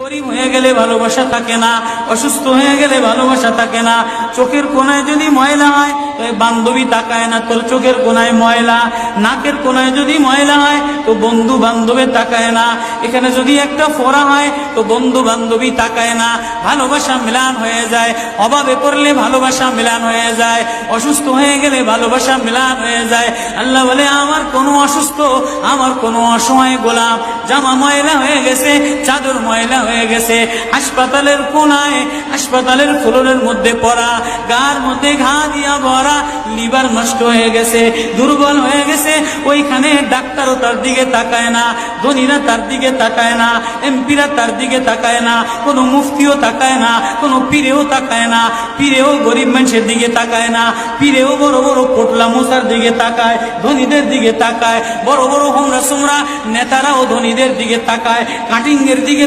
গরিব হয়ে গেলে ভালোবাসা থাকে না, অসুস্থ হয়ে গেলে ভালোবাসা থাকে না। চোখের কোনায় যদি ময়লা হয় তো বান্ধবী তাকায় না, তোর চোখের কোনায় ময়লা। নাকের কোনায় যদি ময়লা হয় তো বন্ধু বান্ধবে তাকায় না। এখানে যদি একটা ফোড়া হয় তো বন্ধু বান্ধবী তাকায় না। ভালোবাসা মিলান হয়ে যায়, অভাবে পড়লে ভালোবাসা মিলান হয়ে যায়, অসুস্থ হয়ে গেলে ভালোবাসা মিলান হয়ে যায়। আল্লাহ বলে, আমার কোনো অসুস্থ, আমার কোনো অসহায় গোলাম জামা ময়লা হয়ে গেছে, চাদর ময়লা হয়ে গেছে, হাসপাতালের কোনায়, হাসপাতালের ফ্লোরের মধ্যে পড়া, গার মধ্যে ঘা দিয়া ভরা, লিভার নষ্ট হয়ে গেছে, দুর্বল হয়ে গেছে, ওইখানে ডাক্তারও তার দিকে তাকায় না, ধনীরা তার দিকে তাকায় না, এমপিরা তার দিকে তাকায় না, কোনো মুফতিও তাকায় না, কোনো পীরেও তাকায় না। পীরেও গরিব মানুষের দিকে তাকায় না, পীরেও বড় বড় পোটলা মোসার দিকে তাকায়, ধনীদের দিকে তাকায়, বড় বড় হোমরা সোমরা নেতারাও ধনীদের দিকে তাকায়, কাটিং এর দিকে